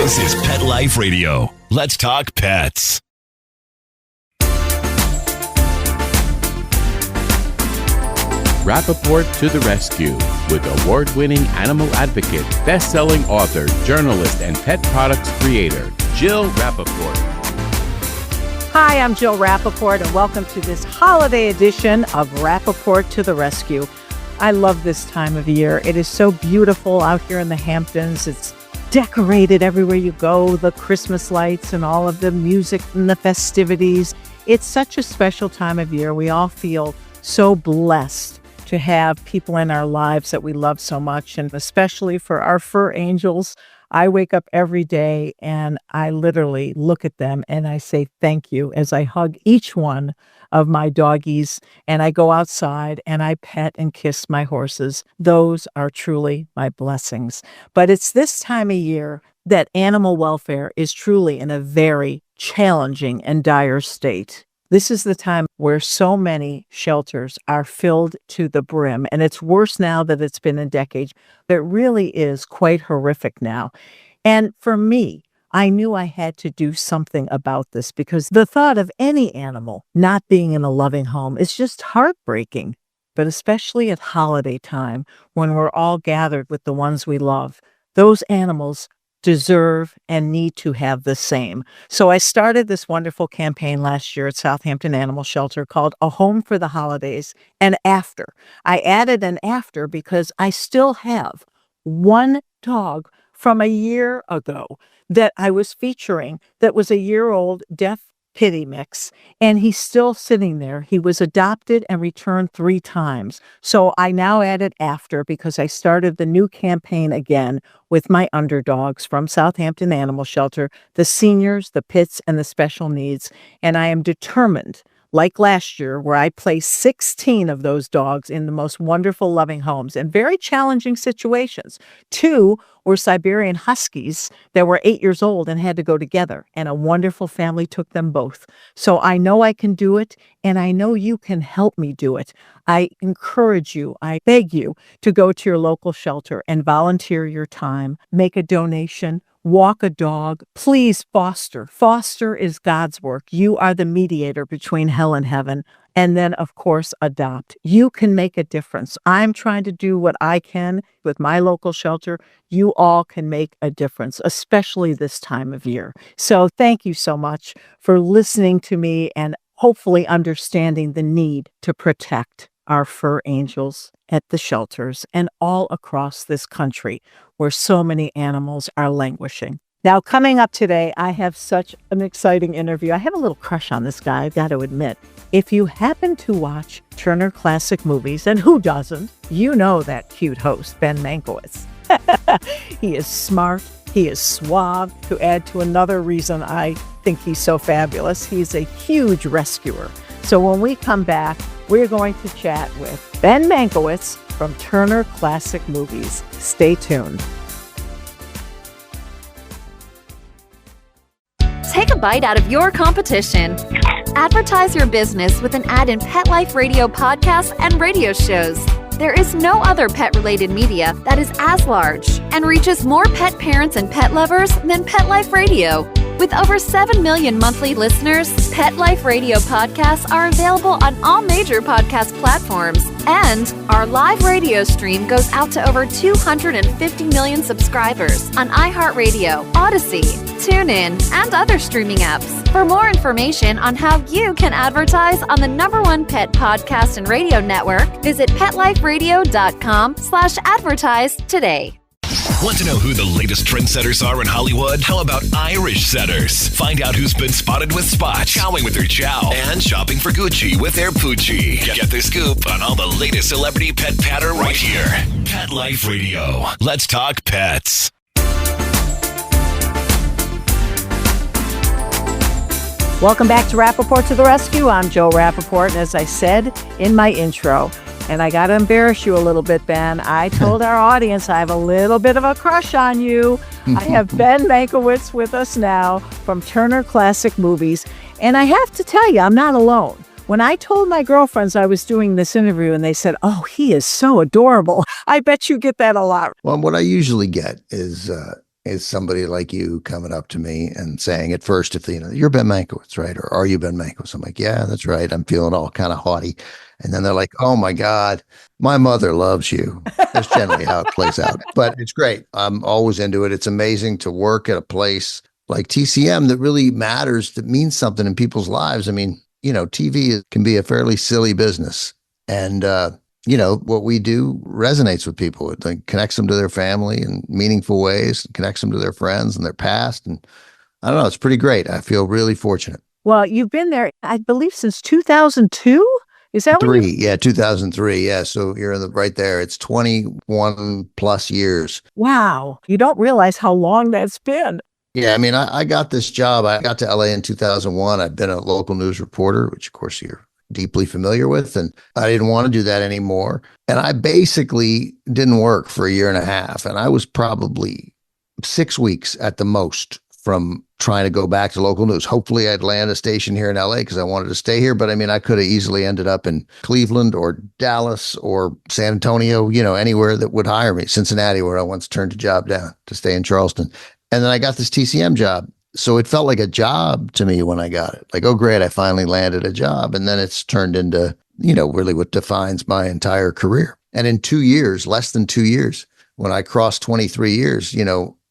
This is Pet Life Radio. Let's talk pets. Rappaport to the rescue with award-winning animal advocate, best-selling author, journalist, and pet products creator, Jill Rappaport. Hi, I'm Jill Rappaport, and welcome to this holiday edition of Rappaport to the Rescue. I love this time of year. It is so beautiful out here in the Hamptons. It's decorated everywhere you go, the Christmas lights and all of the music and the festivities. It's such a special time of year. We all feel so blessed to have people in our lives that we love so much, and especially for our fur angels. I wake up every day and I literally look at them and I say thank you as I hug each one of my doggies, and I go outside and I pet and kiss my horses. Those are truly my blessings. But it's this time of year that animal welfare is truly in a very challenging and dire state. This is the time where so many shelters are filled to the brim, and it's worse now than it's been in decades. It really is quite horrific now. And for me, I knew I had to do something about this because the thought of any animal not being in a loving home is just heartbreaking. But especially at holiday time, when we're all gathered with the ones we love, those animals deserve and need to have the same. So I started this wonderful campaign last year at Southampton Animal Shelter called A Home for the Holidays and After. I added an after because I still have one dog from a year ago that I was featuring that was a year-old deaf pity mix, and he's still sitting there. He was adopted and returned 3 times. So I now added after because I started the new campaign again with my underdogs from Southampton Animal Shelter, the seniors, the pits, and the special needs. And I am determined, like last year, where I placed 16 of those dogs in the most wonderful, loving homes in very challenging situations. 2 were Siberian Huskies that were 8 years old and had to go together, and a wonderful family took them both. So I know I can do it, and I know you can help me do it. I encourage you, I beg you to go to your local shelter and volunteer your time, make a donation, walk a dog. Please foster. Foster is God's work. You are the mediator between hell and heaven. And then, of course, adopt. You can make a difference. I'm trying to do what I can with my local shelter. You all can make a difference, especially this time of year. So thank you so much for listening to me and hopefully understanding the need to protect our fur angels at the shelters and all across this country where so many animals are languishing. Now, coming up today, I have such an exciting interview. I have a little crush on this guy, I've got to admit. If you happen to watch Turner Classic Movies, and who doesn't, you know that cute host, Ben Mankiewicz. He is smart, he is suave. To add to another reason I think he's so fabulous, he's a huge rescuer. So when we come back, we're going to chat with Ben Mankiewicz from Turner Classic Movies. Stay tuned. Take a bite out of your competition. Advertise your business with an ad in Pet Life Radio podcasts and radio shows. There is no other pet-related media that is as large and reaches more pet parents and pet lovers than Pet Life Radio. With over 7 million monthly listeners, Pet Life Radio podcasts are available on all major podcast platforms. And our live radio stream goes out to over 250 million subscribers on iHeartRadio, Odyssey, TuneIn, and other streaming apps. For more information on how you can advertise on the #1 pet podcast and radio network, visit PetLifeRadio.com/advertise today. Want to know who the latest trendsetters are in Hollywood? How about Irish setters? Find out who's been spotted with spots, chowing with their chow, and shopping for Gucci with their Poochie. Get the scoop on all the latest celebrity pet patter right here. Pet Life Radio. Let's talk pets. Welcome back to Rappaport to the Rescue. I'm Joe Rappaport, and as I said in my intro, and I got to embarrass you a little bit, Ben. I told our audience I have a little bit of a crush on you. I have Ben Mankiewicz with us now from Turner Classic Movies. And I have to tell you, I'm not alone. When I told my girlfriends I was doing this interview and they said, "Oh, he is so adorable," I bet you get that a lot. Well, what I usually get is is somebody like you coming up to me and saying at first, if you're Ben Mankiewicz, right? Or are you Ben Mankiewicz? I'm like, yeah, that's right. I'm feeling all kind of haughty. And then they're like, oh my God, my mother loves you. That's generally how it plays out. But it's great. I'm always into it. It's amazing to work at a place like TCM that really matters, that means something in people's lives. I mean, TV can be a fairly silly business. And, what we do resonates with people. It connects them to their family in meaningful ways, connects them to their friends and their past. And I don't know, it's pretty great. I feel really fortunate. Well, you've been there, I believe, since 2002. Is that three? Yeah, 2003. Yeah. So you're right there. It's 21 plus years. Wow. You don't realize how long that's been. Yeah. I mean, I got this job. I got to LA in 2001. I've been a local news reporter, which of course you're deeply familiar with. And I didn't want to do that anymore. And I basically didn't work for a year and a half. And I was probably 6 weeks at the most from trying to go back to local news. Hopefully I'd land a station here in LA because I wanted to stay here. But I mean, I could have easily ended up in Cleveland or Dallas or San Antonio, anywhere that would hire me. Cincinnati, where I once turned a job down to stay in Charleston. And then I got this TCM job. So it felt like a job to me when I got it. Like, oh, great, I finally landed a job. And then it's turned into, really what defines my entire career. And in 2 years, less than 2 years, when I crossed 23 years,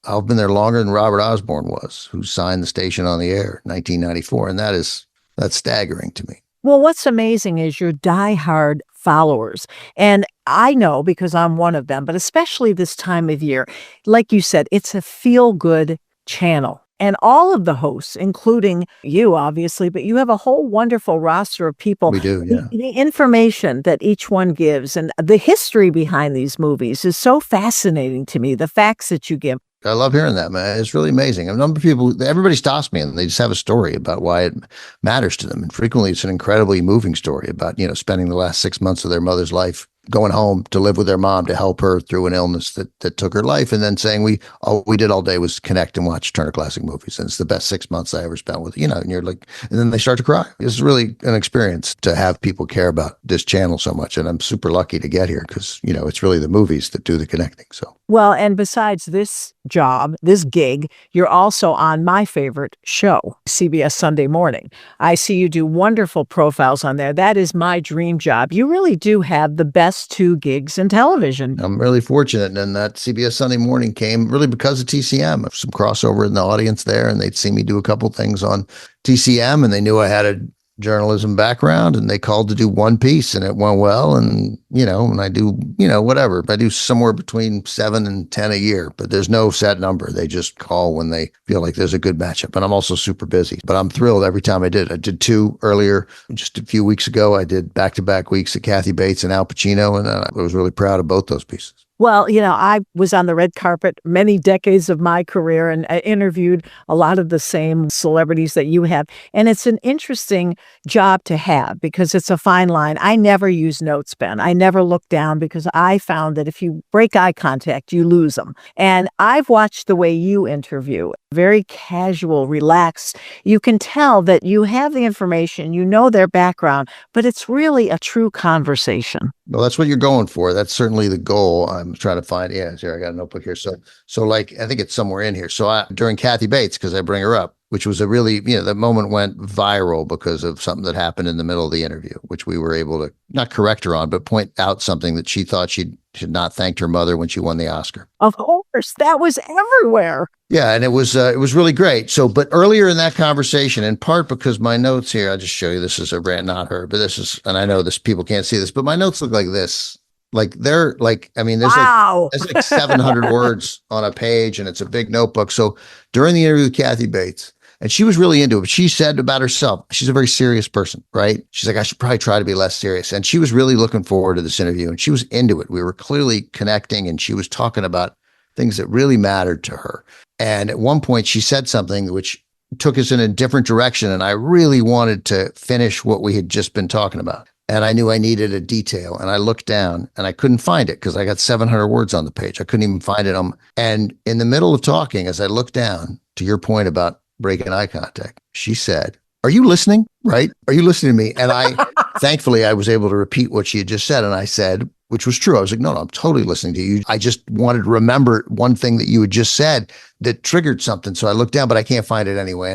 I've been there longer than Robert Osborne was, who signed the station on the air in 1994. And that's staggering to me. Well, what's amazing is your diehard followers. And I know because I'm one of them, but especially this time of year, like you said, it's a feel-good channel. And all of the hosts, including you, obviously, but you have a whole wonderful roster of people. We do, yeah. The information that each one gives and the history behind these movies is so fascinating to me, the facts that you give. I love hearing that, man. It's really amazing. A number of people, everybody stops me and they just have a story about why it matters to them. And frequently it's an incredibly moving story about, spending the last 6 months of their mother's life going home to live with their mom to help her through an illness that took her life. And then saying all we did all day was connect and watch Turner Classic Movies. And it's the best 6 months I ever spent with, and you're like, and then they start to cry. It's really an experience to have people care about this channel so much. And I'm super lucky to get here because, it's really the movies that do the connecting. So. Well, and besides this job, this gig, you're also on my favorite show, CBS Sunday Morning. I see you do wonderful profiles on there. That is my dream job. You really do have the best 2 gigs in television. I'm really fortunate. And that CBS Sunday Morning came really because of TCM. Some crossover in the audience there, and they'd seen me do a couple things on TCM, and they knew I had a journalism background, and they called to do one piece, and it went well. And and I do whatever I do, somewhere between 7 and 10 a year, but there's no set number. They just call when they feel like there's a good matchup. And I'm also super busy, but I'm thrilled every time I did 2 earlier just a few weeks ago. I did back-to-back weeks at Kathy Bates and Al Pacino, and I was really proud of both those pieces. Well, I was on the red carpet many decades of my career, and I interviewed a lot of the same celebrities that you have. And it's an interesting job to have because it's a fine line. I never use notes, Ben. I never look down because I found that if you break eye contact, you lose them. And I've watched the way you interview, very casual, relaxed. You can tell that you have the information, their background, but it's really a true conversation. Well, that's what you're going for. That's certainly the goal. I'm trying to find. Yeah, here I got a notebook here. So like I think it's somewhere in here. So during Kathy Bates, because I bring her up, which was a really, that moment went viral because of something that happened in the middle of the interview, which we were able to not correct her on, but point out something that she thought she had not thanked her mother when she won the Oscar. Of course, that was everywhere. Yeah, and it was really great. So, but earlier in that conversation, in part because my notes here, I'll just show you. This is a rant, not her, but this is, and I know this people can't see this, but my notes look like this. Like they're like, I mean, there's wow. like 700 words on a page, and it's a big notebook. So during the interview with Kathy Bates, and she was really into it, but she said about herself, she's a very serious person, right? She's like, I should probably try to be less serious. And she was really looking forward to this interview, and she was into it. We were clearly connecting, and she was talking about things that really mattered to her. And at one point she said something which took us in a different direction. And I really wanted to finish what we had just been talking about. And I knew I needed a detail, and I looked down and I couldn't find it because I got 700 words on the page. I couldn't even find it. And in the middle of talking, as I looked down, to your point about breaking eye contact, she said, "Are you listening? Right? Are you listening to me?" And thankfully I was able to repeat what she had just said. And I said, which was true. I was like, no, I'm totally listening to you. I just wanted to remember one thing that you had just said that triggered something. So I looked down, but I can't find it anyway.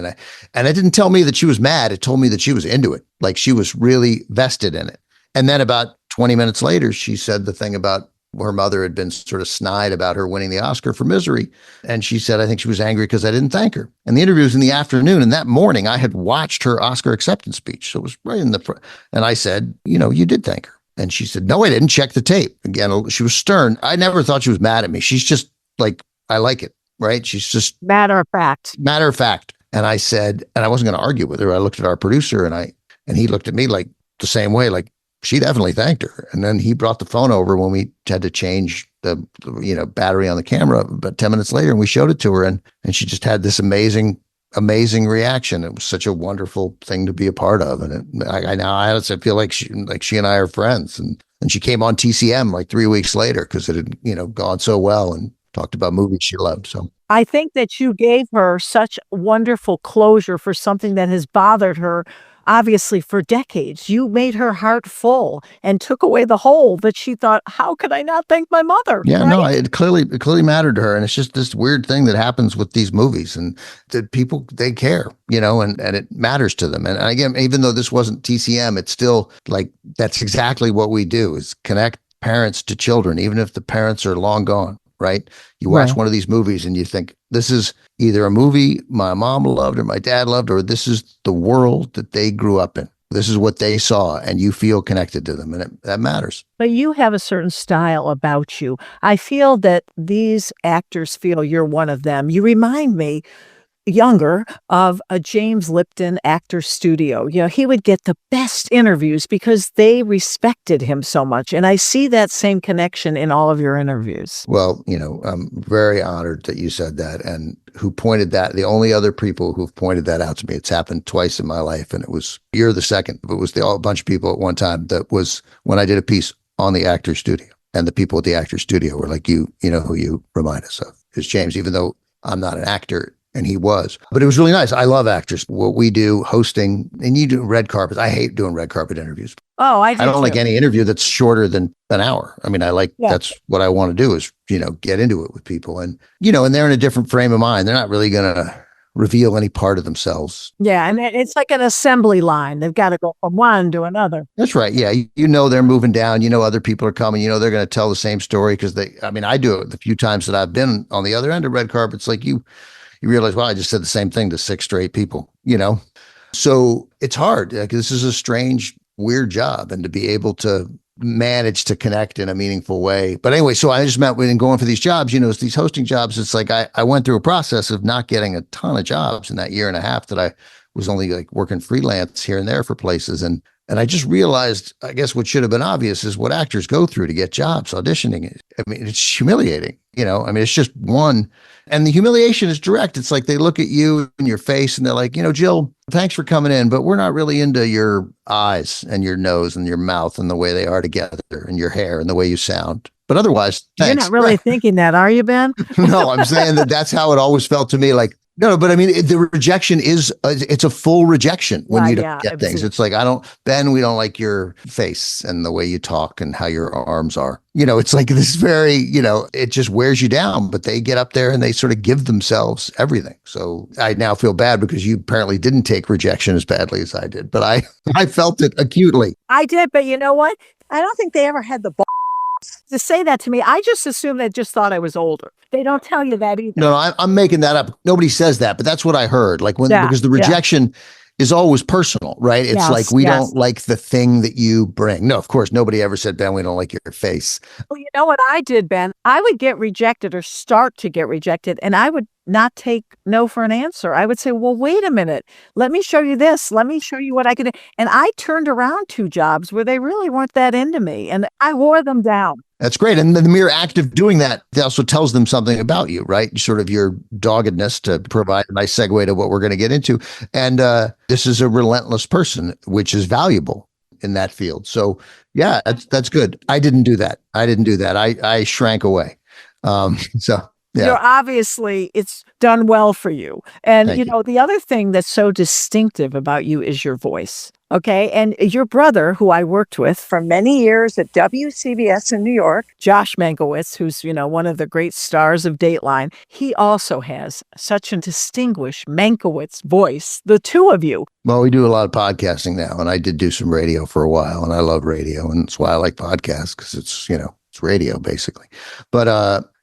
And it didn't tell me that she was mad. It told me that she was into it. Like she was really vested in it. And then about 20 minutes later, she said the thing about her mother had been sort of snide about her winning the Oscar for Misery. And she said, I think she was angry because I didn't thank her. And the interview was in the afternoon. And that morning I had watched her Oscar acceptance speech. So it was right in the front. And I said, you did thank her. And she said, no, I didn't. Check the tape. Again, she was stern. I never thought she was mad at me. She's just like, I like it, right? She's just matter of fact. And I said, and I wasn't going to argue with her. I looked at our producer and he looked at me like the same way, like she definitely thanked her. And then he brought the phone over when we had to change the battery on the camera about 10 minutes later, and we showed it to her, and she just had this amazing reaction. It was such a wonderful thing to be a part of. And I now honestly feel like she and I are friends. And she came on TCM like 3 weeks later because it had, gone so well, and talked about movies she loved. So I think that you gave her such wonderful closure for something that has bothered her, obviously, for decades. You made her heart full and took away the hole that she thought, how could I not thank my mother? Yeah, right? no, it clearly mattered to her. And it's just this weird thing that happens with these movies, and that people, they care, and it matters to them. And again, even though this wasn't TCM, it's still like, that's exactly what we do, is connect parents to children, even if the parents are long gone, right? You watch one of these movies and you think, this is either a movie my mom loved or my dad loved, or this is the world that they grew up in. This is what they saw, and you feel connected to them, and that matters. But you have a certain style about you. I feel that these actors feel you're one of them. You remind me, younger, of a James Lipton actor studio. He would get the best interviews because they respected him so much. And I see that same connection in all of your interviews. Well, I'm very honored that you said that, and who pointed that. The only other people who've pointed that out to me, it's happened twice in my life, and you're the second. It was a bunch of people at one time. That was when I did a piece on the actor studio, and the people at the actor studio were like, who you remind us of is James, even though I'm not an actor. And he was. But it was really nice. I love actors. What we do, hosting, and you do red carpets. I hate doing red carpet interviews. Oh, I don't like any interview that's shorter than an hour. I mean, that's what I want to do, is, get into it with people. And, and they're in a different frame of mind. They're not really going to reveal any part of themselves. Yeah. And it's like an assembly line. They've got to go from one to another. That's right. Yeah. They're moving down. Other people are coming. They're going to tell the same story because I do it the few times that I've been on the other end of red carpets. Like you realize, well, I just said the same thing to 6 straight people, So it's hard. Like, this is a strange, weird job, and to be able to manage to connect in a meaningful way. But anyway, so I just meant when going for these jobs, these hosting jobs, it's like I went through a process of not getting a ton of jobs in that year and a half that I was only like working freelance here and there for places. And I just realized, I guess what should have been obvious is what actors go through to get jobs, auditioning. I mean, it's humiliating, it's just one. And the humiliation is direct. It's like they look at you in your face and they're like, Jill, thanks for coming in, but we're not really into your eyes and your nose and your mouth and the way they are together, and your hair and the way you sound. But otherwise, thanks. You're not really thinking that, are you, Ben? No, I'm saying that's how it always felt to me. Like, no, but I mean, the rejection it's a full rejection when you don't get things. It's like, Ben, we don't like your face and the way you talk and how your arms are. It's like this very, it just wears you down, but they get up there and they sort of give themselves everything. So I now feel bad because you apparently didn't take rejection as badly as I did, but I felt it acutely. I did, but you know what? I don't think they ever had the to say that to me. I just assumed they just thought I was older. They don't tell you that either. No, I'm making that up. Nobody says that, but that's what I heard. Like because the rejection is always personal, right? It's like, we don't like the thing that you bring. No, of course, nobody ever said, Ben, we don't like your face. Well, you know what I did, Ben? I would get rejected or start to get rejected, and I would not take no for an answer. I would say, well, wait a minute. Let me show you this. Let me show you what I can do. And I turned around 2 jobs where they really weren't that into me, and I wore them down. That's great. And the mere act of doing that also tells them something about you, right? Sort of your doggedness, to provide a nice segue to what we're going to get into. And this is a relentless person, which is valuable in that field. So yeah, that's good. I didn't do that. I shrank away. So yeah. Obviously, it's done well for you. And, Thank you. The other thing that's so distinctive about you is your voice. Okay. And your brother, who I worked with for many years at WCBS in New York, Josh Mankiewicz, who's, one of the great stars of Dateline, he also has such a distinguished Mankiewicz voice, the two of you. Well, we do a lot of podcasting now, and I did do some radio for a while, and I love radio, and that's why I like podcasts, because it's radio basically. But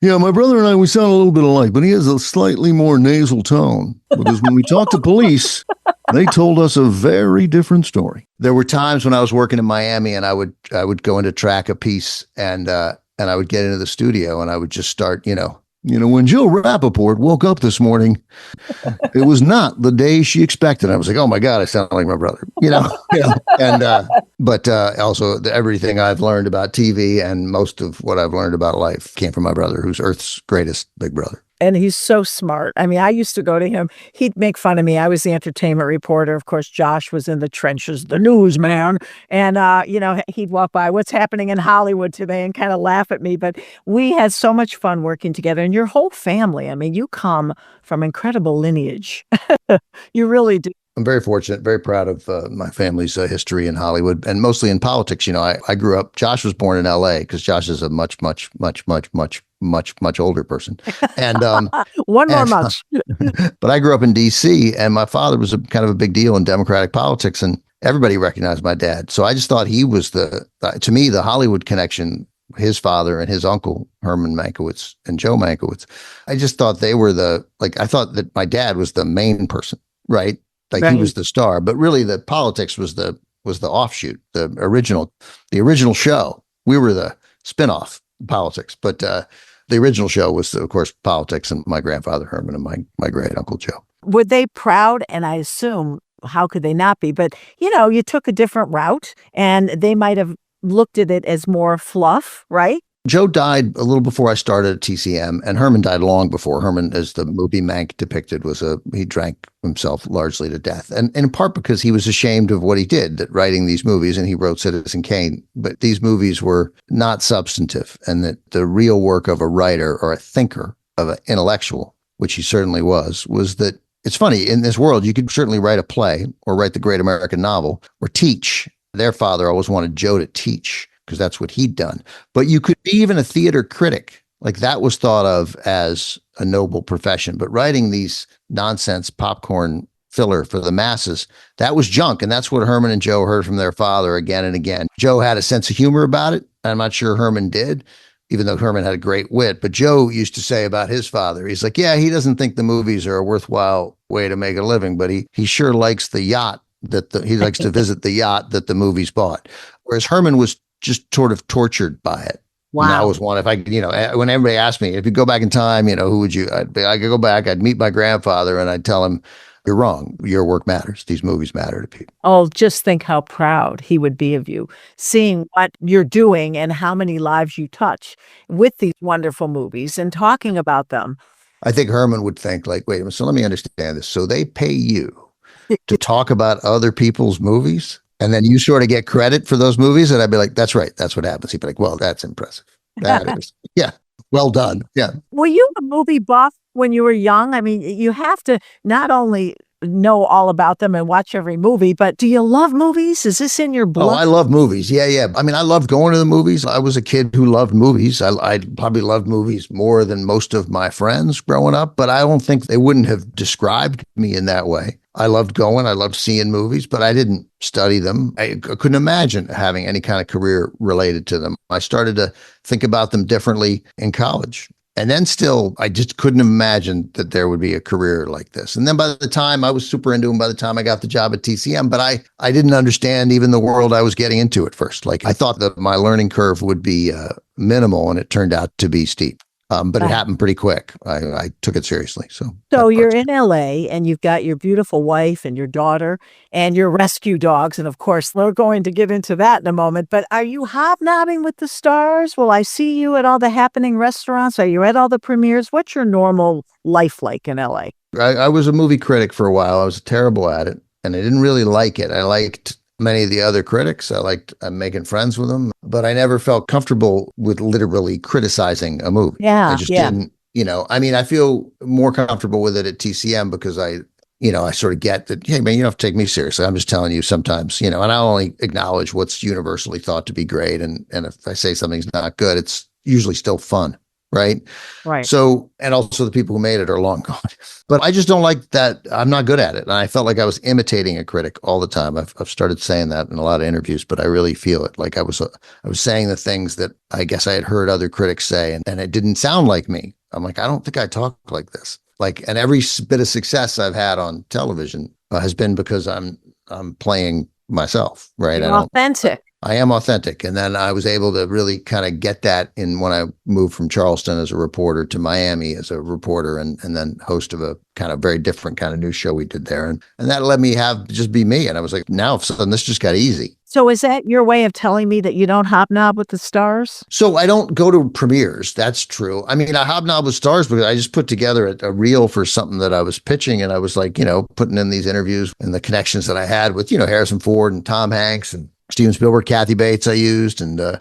my brother and I, we sound a little bit alike, but he has a slightly more nasal tone, because when we talk to police, they told us a very different story. There were times when I was working in Miami, and I would go into track a piece, and I would get into the studio, and I would just start, when Jill Rappaport woke up this morning, it was not the day she expected. I was like, oh my God, I sound like my brother, and, but also everything I've learned about TV and most of what I've learned about life came from my brother, who's Earth's greatest big brother. And he's so smart. I mean, I used to go to him. He'd make fun of me. I was the entertainment reporter. Of course, Josh was in the trenches, the newsman. And, he'd walk by, what's happening in Hollywood today, and kind of laugh at me. But we had so much fun working together. And your whole family, I mean, you come from incredible lineage. You really do. I'm very fortunate, very proud of my family's history in Hollywood, and mostly in politics. I grew up, Josh was born in LA, because Josh is a much older person. And one more much. But I grew up in DC, and my father was kind of a big deal in Democratic politics, and everybody recognized my dad. So I just thought he was to me, the Hollywood connection, his father and his uncle, Herman Mankiewicz and Joe Mankiewicz. I just thought they were I thought that my dad was the main person, right? Right. He was the star, but really the politics was the offshoot, the original show. We were the spinoff politics, but the original show was, of course, politics, and my grandfather Herman and my great uncle Joe. Were they proud? And I assume, how could they not be? But you took a different route, and they might have looked at it as more fluff, right? Joe died a little before I started at TCM, and Herman died long before. Herman, as the movie Mank depicted, he drank himself largely to death. And in part because he was ashamed of what he did, that writing these movies, and he wrote Citizen Kane, but these movies were not substantive, and that the real work of a writer or a thinker, of an intellectual, which he certainly was that it's funny, in this world, you could certainly write a play or write the great American novel or teach. Their father always wanted Joe to teach, because that's what he'd done. But you could be even a theater critic. Like, that was thought of as a noble profession. But writing these nonsense popcorn filler for the masses, that was junk. And that's what Herman and Joe heard from their father again and again. Joe had a sense of humor about it. I'm not sure Herman did, even though Herman had a great wit. But Joe used to say about his father, he's like, yeah, he doesn't think the movies are a worthwhile way to make a living, but he sure likes the yacht he likes to visit the yacht that the movies bought. Whereas Herman was just sort of tortured by it. Wow. And that was one. If I, when everybody asked me, if you go back in time, who would you, I could go back, I'd meet my grandfather, and I'd tell him, you're wrong. Your work matters. These movies matter to people. Oh, just think how proud he would be of you, seeing what you're doing and how many lives you touch with these wonderful movies and talking about them. I think Herman would think, like, wait a minute, so let me understand this. So they pay you to talk about other people's movies, and then you sort of get credit for those movies? And I'd be like, that's right. That's what happens. He'd be like, well, that's impressive. That is. Yeah. Well done. Yeah. Were you a movie buff when you were young? I mean, you have to not only know all about them and watch every movie, but do you love movies? Is this in your blood? Oh, I love movies. Yeah. I mean, I loved going to the movies. I was a kid who loved movies. I probably loved movies more than most of my friends growing up, but I don't think they wouldn't have described me in that way. I loved going. I loved seeing movies, but I didn't study them. I couldn't imagine having any kind of career related to them. I started to think about them differently in college. And then still, I just couldn't imagine that there would be a career like this. And then by the time I was super into them, by the time I got the job at TCM, but I didn't understand even the world I was getting into at first. Like, I thought that my learning curve would be minimal, and it turned out to be steep. But it happened pretty quick. I took it seriously. So you're in LA, and you've got your beautiful wife and your daughter and your rescue dogs. And of course, we're going to get into that in a moment. But are you hobnobbing with the stars? Will I see you at all the happening restaurants? Are you at all the premieres? What's your normal life like in LA? I was a movie critic for a while. I was terrible at it, and I didn't really like it. I liked many of the other critics. I liked making friends with them, but I never felt comfortable with literally criticizing a movie. Yeah. I just didn't, I mean, I feel more comfortable with it at TCM because I I sort of get that, hey, man, you don't have to take me seriously. I'm just telling you sometimes, and I only acknowledge what's universally thought to be great. And if I say something's not good, it's usually still fun. Right. Right. So, and also the people who made it are long gone, but I just don't like that. I'm not good at it. And I felt like I was imitating a critic all the time. I've started saying that in a lot of interviews, but I really feel it. Like I was saying the things that I guess I had heard other critics say, and it didn't sound like me. I'm like, I don't think I talk like this. Like, and every bit of success I've had on television has been because I'm playing myself. Right. You're authentic. I am authentic. And then I was able to really kind of get that in when I moved from Charleston as a reporter to Miami as a reporter and then host of a kind of very different kind of news show we did there. And that let me just be me. And I was like, now all of a sudden this just got easy. So is that your way of telling me that you don't hobnob with the stars? So I don't go to premieres. That's true. I mean, I hobnob with stars because I just put together a reel for something that I was pitching. And I was like, putting in these interviews and the connections that I had with, Harrison Ford and Tom Hanks and Steven Spielberg, Kathy Bates I used, and Al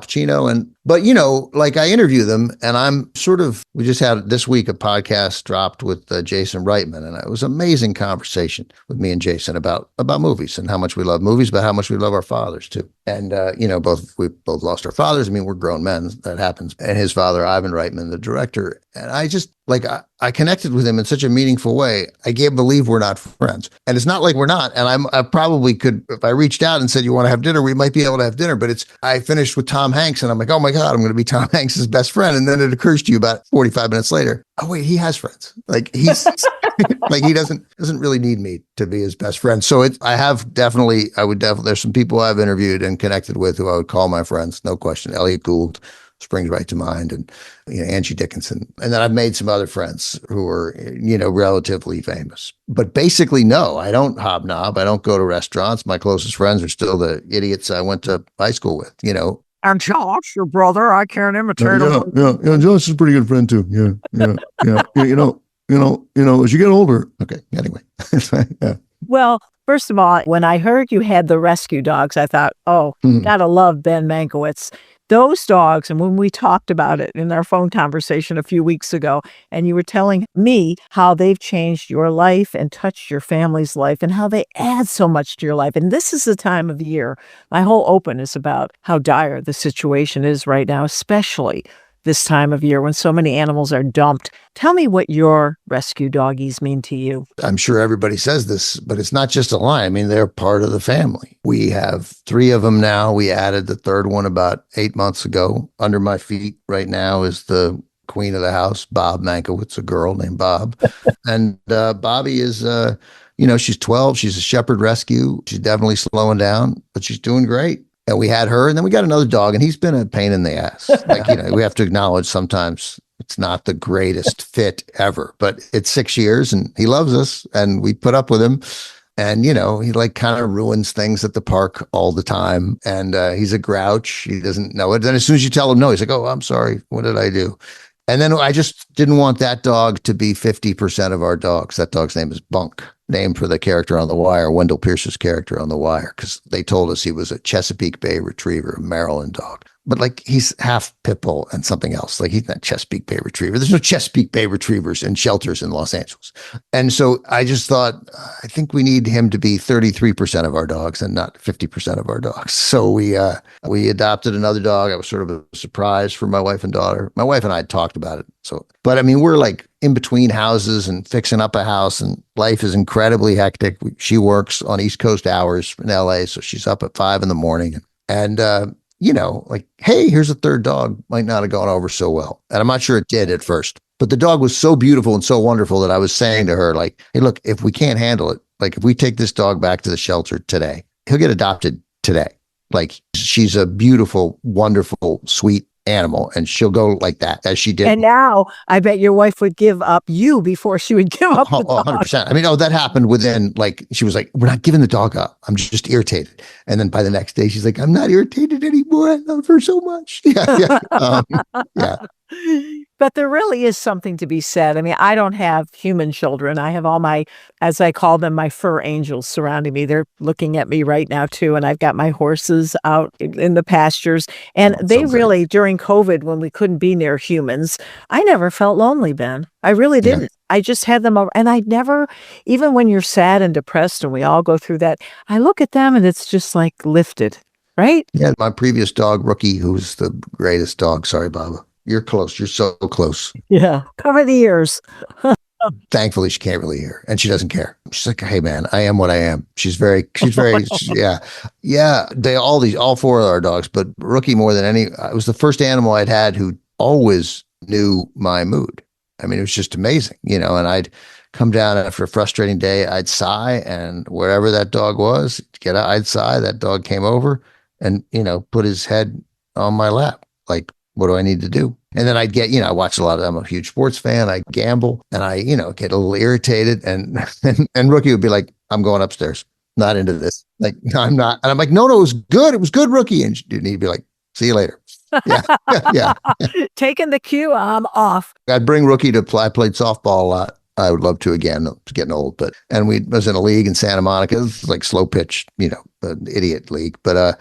Pacino. But like I interview them and we just had this week a podcast dropped with Jason Reitman. And it was an amazing conversation with me and Jason about movies and how much we love movies, but how much we love our fathers too. And, we both lost our fathers. I mean, we're grown men, that happens. And his father, Ivan Reitman, the director. And I just I connected with him in such a meaningful way. I can't believe we're not friends. And it's not like we're not. And I probably could, if I reached out and said, you want to have dinner, we might be able to have dinner. But I finished with Tom Hanks and I'm like, oh my God, I'm going to be Tom Hanks' best friend. And then it occurs to you about 45 minutes later, oh wait, he has friends. Like he's like he doesn't really need me to be his best friend. So I would definitely, there's some people I've interviewed and connected with who I would call my friends. No question. Elliot Gould springs right to mind, and Angie Dickinson. And then I've made some other friends who are, relatively famous. But basically, no, I don't hobnob. I don't go to restaurants. My closest friends are still the idiots I went to high school with, And Josh, your brother, I can't imitate him. Yeah. Josh is a pretty good friend too. Yeah. As you get older. Okay. Anyway. Yeah. Well, first of all, when I heard you had the rescue dogs, I thought, gotta love Ben Mankiewicz. Those dogs, and when we talked about it in our phone conversation a few weeks ago, and you were telling me how they've changed your life and touched your family's life and how they add so much to your life. And this is the time of the year. My whole open is about how dire the situation is right now, especially this time of year when so many animals are dumped. Tell me what your rescue doggies mean to you. I'm sure everybody says this, but it's not just a line. I mean, they're part of the family. We have 3 of them now. We added the 3rd one about 8 months ago. Under my feet right now is the queen of the house, Bob Mankiewicz, a girl named Bob. And Bobby is, she's 12. She's a shepherd rescue. She's definitely slowing down, but she's doing great. And we had her, and then we got another dog, and he's been a pain in the ass. We have to acknowledge sometimes it's not the greatest fit ever, but it's 6 years and he loves us and we put up with him. And, he kind of ruins things at the park all the time. And he's a grouch. He doesn't know it. Then as soon as you tell him no, he's like, oh, I'm sorry. What did I do? And then I just didn't want that dog to be 50% of our dogs. That dog's name is Bunk, named for the character on The Wire, Wendell Pierce's character on The Wire, because they told us he was a Chesapeake Bay Retriever, a Maryland dog. But he's half pit bull and something else. He's not Chesapeake Bay Retriever. There's no Chesapeake Bay Retrievers in shelters in Los Angeles. And so I just thought, I think we need him to be 33% of our dogs and not 50% of our dogs. So we adopted another dog. I was sort of a surprise for my wife and daughter. My wife and I had talked about it. But we're in between houses and fixing up a house, and life is incredibly hectic. She works on East Coast hours in LA. So she's up at 5 a.m. And, hey, here's a 3rd dog, might not have gone over so well. And I'm not sure it did at first, but the dog was so beautiful and so wonderful that I was saying to her, hey, look, if we can't handle it, if we take this dog back to the shelter today, he'll get adopted today. She's a beautiful, wonderful, sweet animal, and she'll go like that as she did. And now I bet your wife would give up you before she would give up the dog. 100%. That happened within, she was like, we're not giving the dog up. I'm just irritated. And then by the next day, she's like, I'm not irritated anymore. I love her so much. Yeah. But there really is something to be said. I don't have human children. I have all my, as I call them, my fur angels surrounding me. They're looking at me right now too. And I've got my horses out in the pastures. And they really, during COVID, when we couldn't be near humans, I never felt lonely, Ben. I really didn't. I just had them over, and I never, even when you're sad and depressed, and we all go through that, I look at them and it's just like lifted, right? Yeah, my previous dog, Rookie, who's the greatest dog. Sorry, Baba. You're close. You're so close. Yeah. Cover the ears. Thankfully, she can't really hear, and she doesn't care. She's like, "Hey, man, I am what I am." Yeah. All four of our dogs, but Rookie more than any. It was the first animal I'd had who always knew my mood. I mean, it was just amazing, and I'd come down after a frustrating day, I'd sigh, and wherever that dog was, I'd sigh. That dog came over and, put his head on my lap. Like, what do I need to do? And then I'd get, I watch a lot of, I'm a huge sports fan. I gamble and I, get a little irritated and Rookie would be like, I'm going upstairs, not into this. Like, no, I'm not. And I'm like, no, it was good. It was good, Rookie. And he'd be like, see you later. Yeah. Yeah. Taking the cue, I'm off. I'd bring Rookie to play. I played softball a lot. I would love to again. It's getting old, and we was in a league in Santa Monica. It was like slow pitch, an idiot league. But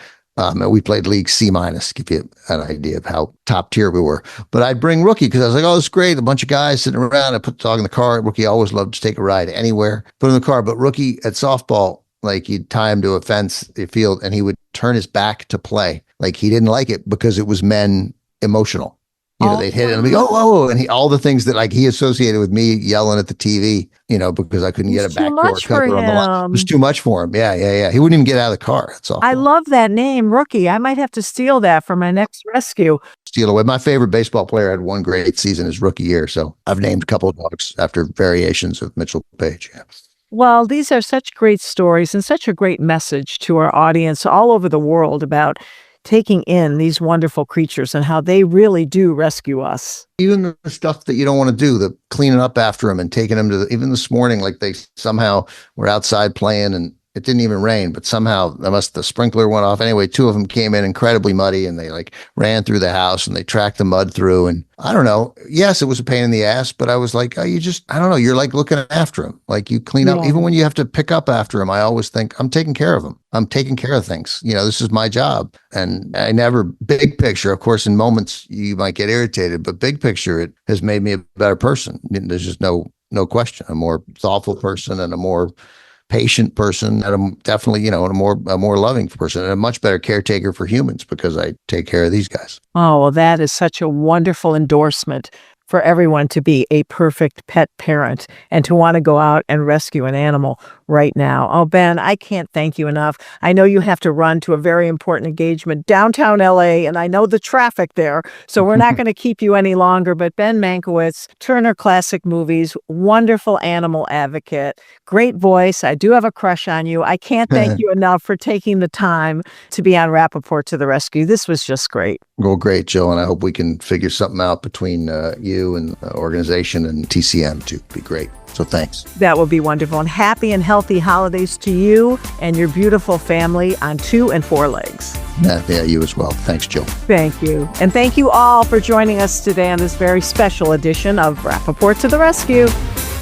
we played league C-, give you an idea of how top tier we were. But I'd bring Rookie because I was like, oh, it's great. A bunch of guys sitting around. I put the dog in the car. Rookie always loved to take a ride anywhere. Put him in the car. But Rookie at softball, like you'd tie him to a fence, a field, and he would turn his back to play. Like he didn't like it because it was men emotional. They'd hit it and be and all the things that like he associated with me yelling at the TV, because I couldn't get a backdoor cover on the line. It was too much for him. Yeah. He wouldn't even get out of the car. That's all. I love that name, Rookie. I might have to steal that for my next rescue. Steal away. My favorite baseball player had one great season his rookie year. So I've named a couple of dogs after variations of Mitchell Page. Yeah. Well, these are such great stories and such a great message to our audience all over the world about taking in these wonderful creatures and how they really do rescue us. Even the stuff that you don't want to do, the cleaning up after them and taking them to even this morning, like they somehow were outside playing and it didn't even rain, but somehow the sprinkler went off. Anyway, two of them came in incredibly muddy and they like ran through the house and they tracked the mud through. And I don't know. Yes, it was a pain in the ass, but I was like, I don't know. You're like looking after them. Like you clean up, even when you have to pick up after them. I always think I'm taking care of them. I'm taking care of things. This is my job. And I never, big picture, of course, in moments you might get irritated, but big picture, it has made me a better person. There's just no question. A more thoughtful person and a more patient person, and definitely, a more loving person and a much better caretaker for humans because I take care of these guys. Oh, well, that is such a wonderful endorsement for everyone to be a perfect pet parent and to want to go out and rescue an animal right now. Oh, Ben, I can't thank you enough. I know you have to run to a very important engagement downtown LA, and I know the traffic there, so we're not going to keep you any longer. But Ben Mankiewicz, Turner Classic Movies, wonderful animal advocate, great voice. I do have a crush on you. I can't thank you enough for taking the time to be on Rappaport to the Rescue. This was just great. Well, great, Jill, and I hope we can figure something out between you and the organization and TCM too. Be great. So thanks. That would be wonderful. And happy and healthy holidays to you and your beautiful family on 2 and 4 legs. Yeah, you as well. Thanks, Jill. Thank you. And thank you all for joining us today on this very special edition of Rappaport to the Rescue.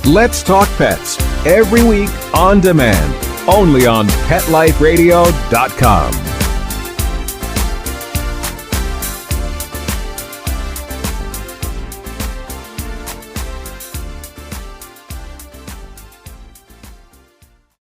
Let's Talk Pets, every week on demand, only on PetLifeRadio.com.